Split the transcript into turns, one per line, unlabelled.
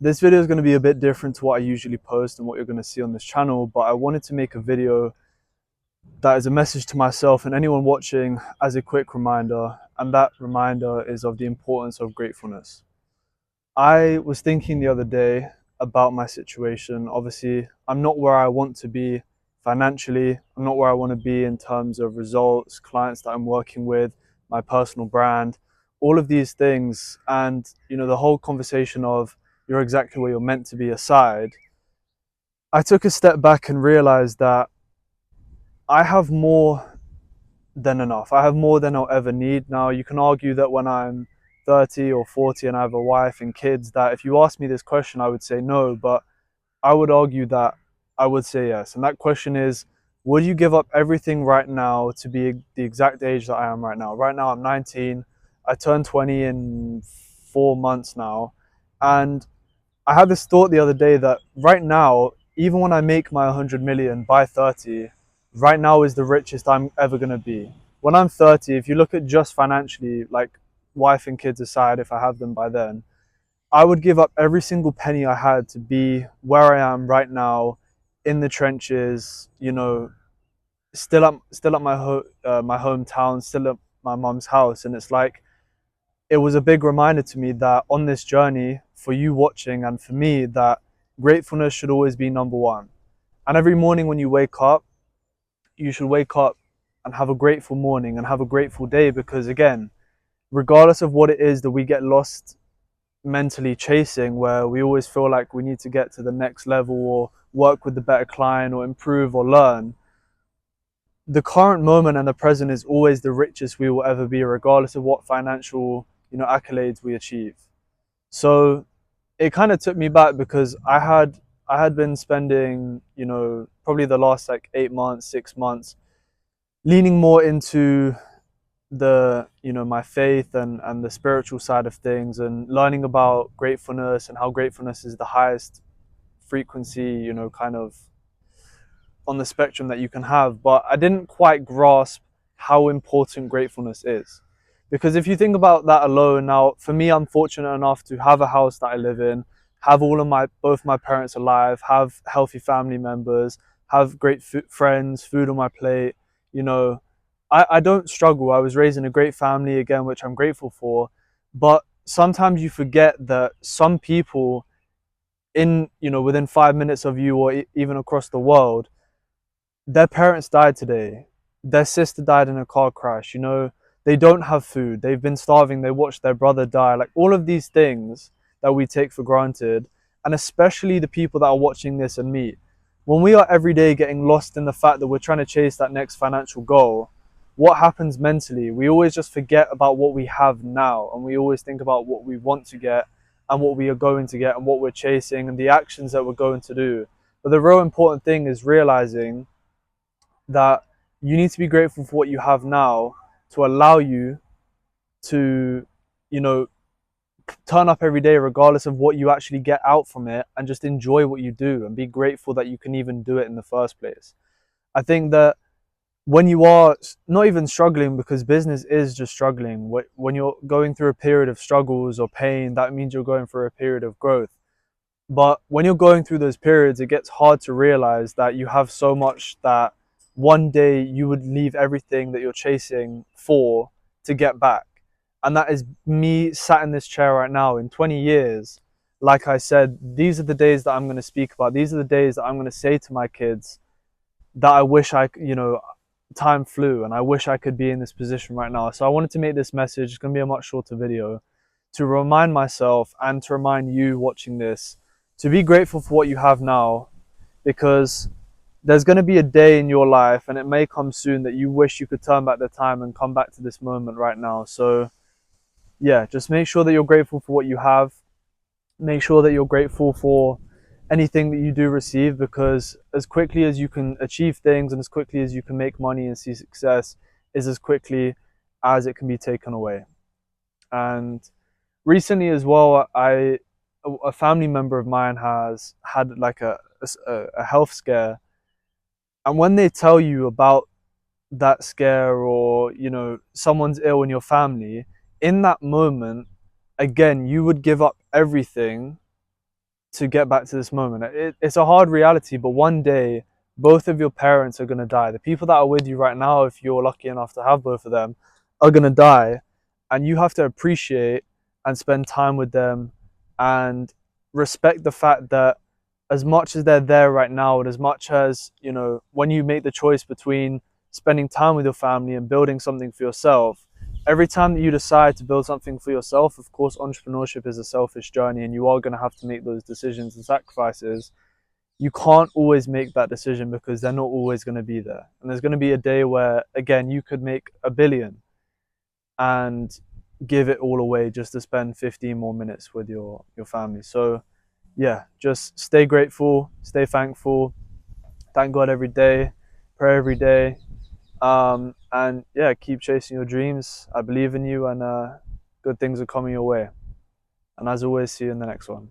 This video is going to be a bit different to what I usually post and what you're going to see on this channel, but I wanted to make a video that is a message to myself and anyone watching as a quick reminder, and that reminder is of the importance of gratefulness. I was thinking the other day about my situation. Obviously, I'm not where I want to be financially. I'm not where I want to be in terms of results, clients that I'm working with, my personal brand, all of these things. And, the whole conversation of you're exactly where you're meant to be aside, I took a step back and realized that I have more than enough. I have more than I'll ever need. Now, you can argue that when I'm 30 or 40 and I have a wife and kids, that if you ask me this question, I would say no, but I would argue that I would say yes. And that question is, would you give up everything right now to be the exact age that I am right now? Right now, I'm 19. I turned 20 in 4 months now. And I had this thought the other day that right now, even when I make my 100 million by 30, right now is the richest I'm ever going to be. When I'm 30, if you look at just financially, like wife and kids aside, if I have them by then, I would give up every single penny I had to be where I am right now, in the trenches, still at my hometown, still at my mom's house. And it's like, it was a big reminder to me that on this journey, for you watching and for me, that gratefulness should always be number one. And every morning when you wake up, you should wake up and have a grateful morning and have a grateful day, because again, regardless of what it is that we get lost mentally chasing, where we always feel like we need to get to the next level or work with the better client or improve or learn, the current moment and the present is always the richest we will ever be, regardless of what financial accolades we achieve. So it kind of took me back, because I had been spending probably the last like 8 months, 6 months, leaning more into the my faith and the spiritual side of things, and learning about gratefulness and how gratefulness is the highest frequency kind of on the spectrum that you can have. But I didn't quite grasp how important gratefulness is, because if you think about that alone, now for me, I'm fortunate enough to have a house that I live in, have both my parents alive, have healthy family members, have great friends, food on my plate. I don't struggle. I was raised in a great family, again, which I'm grateful for. But sometimes you forget that some people within 5 minutes of you, or even across the world, their parents died today. Their sister died in a car crash. They don't have food. They've been starving. They watched their brother die. Like all of these things that we take for granted, and especially the people that are watching this and me, when we are every day getting lost in the fact that we're trying to chase that next financial goal, what happens mentally? We always just forget about what we have now, and we always think about what we want to get and what we are going to get and what we're chasing and the actions that we're going to do. But the real important thing is realizing that you need to be grateful for what you have now, to allow you to, you know, turn up every day regardless of what you actually get out from it, and just enjoy what you do and be grateful that you can even do it in the first place. I think that when you are not even struggling, because business is just struggling, when you're going through a period of struggles or pain, that means you're going through a period of growth. But when you're going through those periods, it gets hard to realize that you have so much that one day you would leave everything that you're chasing for to get back. And that is me sat in this chair right now. In 20 years, like I said, these are the days that I'm going to speak about. These are the days that I'm going to say to my kids that I wish time flew and I wish I could be in this position right now. So I wanted to make this message. It's going to be a much shorter video, to remind myself and to remind you watching this to be grateful for what you have now, because there's going to be a day in your life, and it may come soon, that you wish you could turn back the time and come back to this moment right now. So yeah, just make sure that you're grateful for what you have. Make sure that you're grateful for anything that you do receive, because as quickly as you can achieve things and as quickly as you can make money and see success is as quickly as it can be taken away. And recently as well, a family member of mine has had like a health scare, and when they tell you about that scare, or someone's ill in your family, in that moment, again, you would give up everything to get back to this moment. It's a hard reality, but one day both of your parents are going to die. The people that are with you right now, if you're lucky enough to have both of them, are going to die. And you have to appreciate and spend time with them and respect the fact that as much as they're there right now, and as much as, you know, when you make the choice between spending time with your family and building something for yourself, every time that you decide to build something for yourself, of course, entrepreneurship is a selfish journey and you are going to have to make those decisions and sacrifices. You can't always make that decision because they're not always going to be there. And there's going to be a day where, again, you could make 1 billion and give it all away just to spend 15 more minutes with your family. So yeah, just stay grateful, stay thankful, thank God every day, pray every day, and yeah, keep chasing your dreams. I believe in you, and good things are coming your way. And as always, see you in the next one.